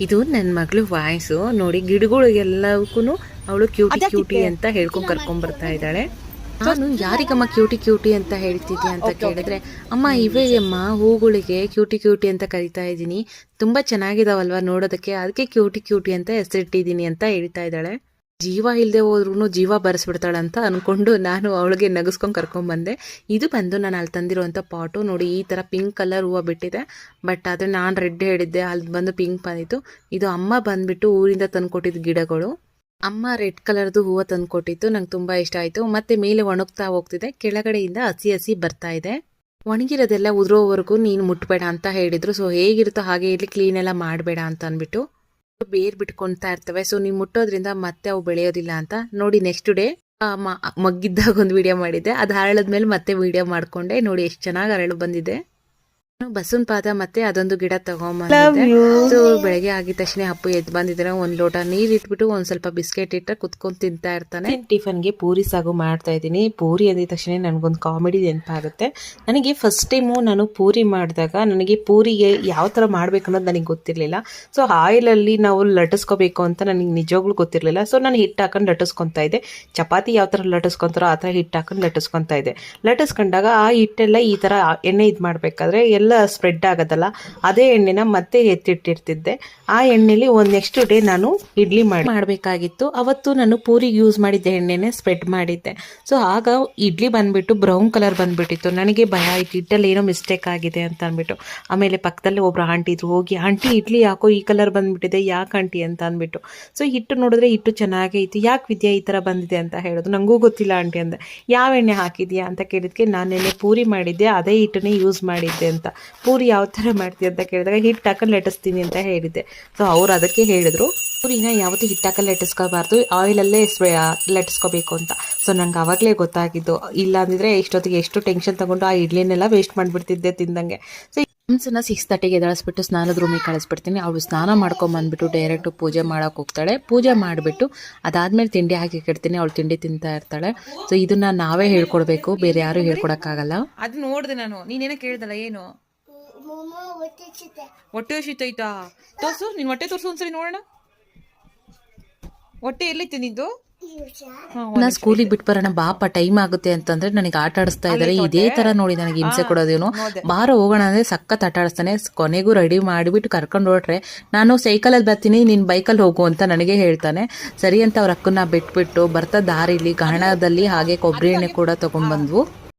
ಇದು ನನ್ನ ಮಗಳು ವಾಯ್ಸು ನೋಡಿ. ಗಿಡಗಳಿಗೆಲ್ಲಕ್ಕೂ ಅವಳು ಕ್ಯೂಟಿ ಕ್ಯೂಟಿ ಅಂತ ಹೇಳ್ಕೊಂಡು ಕರ್ಕೊಂಡ್ ಬರ್ತಾ ಇದ್ದಾಳೆ. ನಾನು ಯಾರಿಗಮ್ಮ ಕ್ಯೂಟಿ ಕ್ಯೂಟಿ ಅಂತ ಹೇಳ್ತಿದ್ಯಾ ಅಂತ ಕೇಳಿದ್ರೆ, ಅಮ್ಮ ಇವೇ ಅಮ್ಮ ಹೂಗಳಿಗೆ ಕ್ಯೂಟಿ ಕ್ಯೂಟಿ ಅಂತ ಕರಿತಾ ಇದ್ದೀನಿ, ತುಂಬಾ ಚೆನ್ನಾಗಿದಾವಲ್ವಾ ನೋಡೋದಕ್ಕೆ, ಅದಕ್ಕೆ ಕ್ಯೂಟಿ ಕ್ಯೂಟಿ ಅಂತ ಹೆಸರಿಟ್ಟಿದ್ದೀನಿ ಅಂತ ಹೇಳ್ತಾ ಇದ್ದಾಳೆ. ಜೀವ ಇಲ್ಲದೆ ಹೋದ್ರೂ ಜೀವ ಬರೆಸ್ಬಿಡ್ತಾಳಂತ ಅನ್ಕೊಂಡು ನಾನು ಅವಳಿಗೆ ನಗಸ್ಕೊಂಡು ಕರ್ಕೊಂಡ್ಬಂದೆ. ಇದು ಬಂದು ನಾನು ಅಲ್ಲಿ ತಂದಿರುವಂಥ ಪಾಟು ನೋಡಿ, ಈ ಥರ ಪಿಂಕ್ ಕಲರ್ ಹೂವು ಬಿಟ್ಟಿದೆ. ಬಟ್ ಆದರೆ ನಾನು ರೆಡ್ ಹೇಳಿದ್ದೆ, ಅಲ್ಲಿ ಬಂದು ಪಿಂಕ್ ಬಂದಿತ್ತು. ಇದು ಅಮ್ಮ ಬಂದ್ಬಿಟ್ಟು ಊರಿಂದ ತಂದುಕೊಟ್ಟಿದ್ದು ಗಿಡಗಳು. ಅಮ್ಮ ರೆಡ್ ಕಲರ್ದು ಹೂವು ತಂದುಕೊಟ್ಟಿತ್ತು, ನಂಗೆ ತುಂಬ ಇಷ್ಟ ಆಯಿತು. ಮತ್ತೆ ಮೇಲೆ ಒಣಗ್ತಾ ಹೋಗ್ತಿದೆ, ಕೆಳಗಡೆಯಿಂದ ಹಸಿ ಹಸಿ ಬರ್ತಾ ಇದೆ. ಒಣಗಿರೋದೆಲ್ಲ ಉದುರೋವರೆಗೂ ನೀನು ಮುಟ್ಬೇಡ ಅಂತ ಹೇಳಿದ್ರು. ಸೊ ಹೇಗಿರುತ್ತೋ ಹಾಗೆ ಇಲ್ಲಿ ಕ್ಲೀನ್ ಎಲ್ಲ ಮಾಡಬೇಡ ಅಂತ ಅಂದ್ಬಿಟ್ಟು ಬೇರ್ ಬಿಟ್ಕೊಳ್ತಾ ಇರ್ತವೆ. ಸೊ ನೀವು ಮುಟ್ಟೋದ್ರಿಂದ ಮತ್ತೆ ಅವು ಬೆಳೆಯೋದಿಲ್ಲ ಅಂತ ನೋಡಿ. ನೆಕ್ಸ್ಟ್ ಡೇ ಮಗ್ಗಿದ್ದಾಗ ಒಂದು ವಿಡಿಯೋ ಮಾಡಿದ್ದೆ, ಅದು ಹರಳದ್ಮೇಲೆ ಮತ್ತೆ ವಿಡಿಯೋ ಮಾಡ್ಕೊಂಡೆ. ನೋಡಿ ಎಷ್ಟು ಚೆನ್ನಾಗಿ ಹರಳು ಬಂದಿದೆ. ಬಸವನ ಪಾದ ಮತ್ತೆ ಅದೊಂದು ಗಿಡ ತಗೊಂಬಂದಿದ್ದೆ. ಸೊ ಬೆಳಗ್ಗೆ ಆಗಿದ ತಕ್ಷಣ ಅಪ್ಪು ಎದ್ದು ಬಂದಿದ್ರೆ ಒಂದ್ ಲೋಟ ನೀರ್ ಇಟ್ಬಿಟ್ಟು ಒಂದ್ ಸ್ವಲ್ಪ ಬಿಸ್ಕೆಟ್ ಇಟ್ಟ ಕುತ್ಕೊಂಡ್ ತಿಂತಾ ಇರ್ತಾನೆ. ಟಿಫನ್ಗೆ ಪೂರಿ ಸಾಗು ಮಾಡ್ತಾ ಇದ್ದೀನಿ. ಪೂರಿ ಅಂದಿದ ತಕ್ಷಣ ನನ್ಗೊಂದು ಕಾಮಿಡಿ ನೆನಪಾಗುತ್ತೆ. ನನಗೆ ಫಸ್ಟ್ ಟೈಮು ನಾನು ಪೂರಿ ಮಾಡಿದಾಗ ನನಗೆ ಪೂರಿಗೆ ಯಾವ ತರ ಮಾಡ್ಬೇಕು ಅನ್ನೋದು ನನಗೆ ಗೊತ್ತಿರ್ಲಿಲ್ಲ. ಸೊ ಆಯಿಲ್ ಅಲ್ಲಿ ನಾವು ಲಟ್ಟಿಸ್ಕೋಬೇಕು ಅಂತ ನನಗೆ ನಿಜವಾಗ್ಲೂ ಗೊತ್ತಿರ್ಲಿಲ್ಲ. ಸೊ ನಾನು ಹಿಟ್ಟು ಹಾಕೊಂಡು ಲಟ್ಟಿಸ್ಕೊಂತಾ ಇದ್ದೆ. ಚಪಾತಿ ಯಾವ ತರ ಲಟ್ಟಿಸ್ಕೊಂತಾರೋ ಆ ತರ ಹಿಟ್ಟು ಹಾಕೊಂಡು ಲಟ್ಟಿಸ್ಕೊಂತಾ ಇದ್ದೆ. ಲಟ್ಟಿಸ್ಕೊಂಡಾಗ ಆ ಹಿಟ್ಟೆಲ್ಲ ಈ ತರ ಎಣ್ಣೆ ಇದು ಮಾಡ್ಬೇಕಾದ್ರೆ ಎಲ್ಲ ಸ್ಪ್ರೆಡ್ ಆಗೋದಲ್ಲ, ಅದೇ ಎಣ್ಣೆನ ಮತ್ತೆ ಎತ್ತಿಟ್ಟಿರ್ತಿದ್ದೆ. ಆ ಎಣ್ಣೆಲಿ ಒಂದು ನೆಕ್ಸ್ಟ್ ಡೇ ನಾನು ಇಡ್ಲಿ ಮಾಡಬೇಕಾಗಿತ್ತು. ಅವತ್ತು ನಾನು ಪೂರಿಗೆ ಯೂಸ್ ಮಾಡಿದ್ದೆ ಎಣ್ಣೆನೆ ಸ್ಪ್ರೆಡ್ ಮಾಡಿದ್ದೆ. ಸೊ ಆಗ ಇಡ್ಲಿ ಬಂದ್ಬಿಟ್ಟು ಬ್ರೌನ್ ಕಲರ್ ಬಂದ್ಬಿಟ್ಟಿತ್ತು. ನನಗೆ ಭಯ ಆಯ್ತು, ಹಿಟ್ಟಲ್ಲಿ ಏನೋ ಮಿಸ್ಟೇಕ್ ಆಗಿದೆ ಅಂತ ಅಂದ್ಬಿಟ್ಟು. ಆಮೇಲೆ ಪಕ್ಕದಲ್ಲಿ ಒಬ್ರು ಆಂಟಿ ಇದ್ರು, ಹೋಗಿ ಆಂಟಿ ಇಡ್ಲಿ ಯಾಕೋ ಈ ಕಲರ್ ಬಂದ್ಬಿಟ್ಟಿದೆ, ಯಾಕೆ ಆಂಟಿ ಅಂತ ಅಂದ್ಬಿಟ್ಟು. ಸೊ ಹಿಟ್ಟು ನೋಡಿದ್ರೆ ಹಿಟ್ಟು ಚೆನ್ನಾಗೇ ಇತ್ತು. ಯಾಕೆ ವಿದ್ಯಾ ಈ ಥರ ಬಂದಿದೆ ಅಂತ ಹೇಳೋದು. ನನಗೂ ಗೊತ್ತಿಲ್ಲ ಆಂಟಿ ಅಂದೆ. ಯಾವ ಎಣ್ಣೆ ಹಾಕಿದ್ಯಾ ಅಂತ ಕೇಳಿದ್ಕೆ ನಾನು ನೆನ್ನೆ ಪೂರಿ ಮಾಡಿದ್ದೆ, ಅದೇ ಹಿಟ್ಟನ್ನೇ ಯೂಸ್ ಮಾಡಿದ್ದೆ ಅಂತ. ಪೂರಿ ಯಾವ ಥರ ಮಾಡ್ತೀವಿ ಅಂತ ಕೇಳಿದಾಗ ಹಿಟ್ಟು ಹಾಕೊಂಡು ಲಟ್ಟಿಸ್ತೀನಿ ಅಂತ ಹೇಳಿದ್ದೆ. ಸೊ ಅವ್ರು ಅದಕ್ಕೆ ಹೇಳಿದ್ರು, ಪೂರಿನ ಯಾವತ್ತೂ ಹಿಟ್ಟು ಹಾಕಲ್ಲಿ ಲಟ್ಟಿಸ್ಕೋಬಾರ್ದು, ಆಯಿಲಲ್ಲೇ ಲಟ್ಟಿಸ್ಕೋಬೇಕು ಅಂತ. ಸೊ ನಂಗೆ ಅವಾಗಲೇ ಗೊತ್ತಾಗಿದ್ದು. ಇಲ್ಲ ಅಂದಿದ್ರೆ ಇಷ್ಟೊತ್ತಿಗೆ ಎಷ್ಟು ಟೆನ್ಷನ್ ತಗೊಂಡು ಆ ಇಡ್ಲಿನೆಲ್ಲ ವೇಸ್ಟ್ ಮಾಡಿಬಿಡ್ತಿದ್ದೆ ತಿಂದಂಗೆ. ಸೊ ಹಂಸನ 6:30ಗೆ ಎದಳಿಸ್ಬಿಟ್ಟು ಸ್ನಾನದ ರೂಮಿಗೆ ಕಳಿಸ್ಬಿಡ್ತೀನಿ. ಅವಳು ಸ್ನಾನ ಮಾಡ್ಕೊಂಬಂದ್ಬಿಟ್ಟು ಡೈರೆಕ್ಟ್ ಪೂಜೆ ಮಾಡೋಕೆ ಹೋಗ್ತಾಳೆ. ಪೂಜೆ ಮಾಡಿಬಿಟ್ಟು ಅದಾದ್ಮೇಲೆ ತಿಂಡಿ ಹಾಕಿ ಕೆಡ್ತೀನಿ. ಅವಳು ತಿಂಡಿ ತಿಂತಾ ಇರ್ತಾಳೆ. ಸೊ ಇದನ್ನ ನಾವೇ ಹೇಳ್ಕೊಡ್ಬೇಕು, ಬೇರೆ ಯಾರು ಹೇಳ್ಕೊಡಕ್ಕಾಗಲ್ಲ. ಅದು ನೋಡಿದೆ ನಾನು, ನೀನೇನೋ ಕೇಳ್ದಲ್ಲ, ಏನು ಹೊಟ್ಟೆ ಹಸಿತೈತಾ? ತೋರ್ಸು, ನೀನ್ ಹೊಟ್ಟೆ ತೋರ್ಸು ಒಂದ್ಸರಿ ನೋಡೋಣ. ಹೊಟ್ಟೆ ಎಲ್ಲಿತ್ತು ನಿಂದು? ನಾ ಸ್ಕೂಲಿಗೆ ಬಿಟ್ಟು ಬರೋಣ ಬಾಪ, ಟೈಮ್ ಆಗುತ್ತೆ ಅಂತಂದ್ರೆ ನನಗೆ ಆಟ ಆಡಿಸ್ತಾ ಇದ್ದಾರೆ. ಇದೇ ತರ ನೋಡಿ ನನಗೆ ಹಿಂಸೆ ಕೊಡೋದೇನು. ಬಾರ ಹೋಗೋಣ ಅಂದ್ರೆ ಸಖತ್ ಆಟ ಆಡಿಸ್ತಾನೆ. ಕೊನೆಗೂ ರೆಡಿ ಮಾಡಿಬಿಟ್ಟು ಕರ್ಕೊಂಡು ಹೊರಟ್ರೆ ನಾನು ಸೈಕಲಲ್ಲಿ ಬರ್ತೀನಿ, ನೀನ್ ಬೈಕಲ್ಲಿ ಹೋಗು ಅಂತ ನನಗೆ ಹೇಳ್ತಾನೆ. ಸರಿ ಅಂತ ಅವ್ರ ಅಕ್ಕನ್ನ ಬಿಟ್ಬಿಟ್ಟು ಬರ್ತಾ ದಾರಿಲಿ ಗಾಣದಲ್ಲಿ ಹಾಗೆ ಕೊಬ್ಬರಿ ಎಣ್ಣೆ ಕೂಡ ತಗೊಂಡ್ಬಂದ್ವು.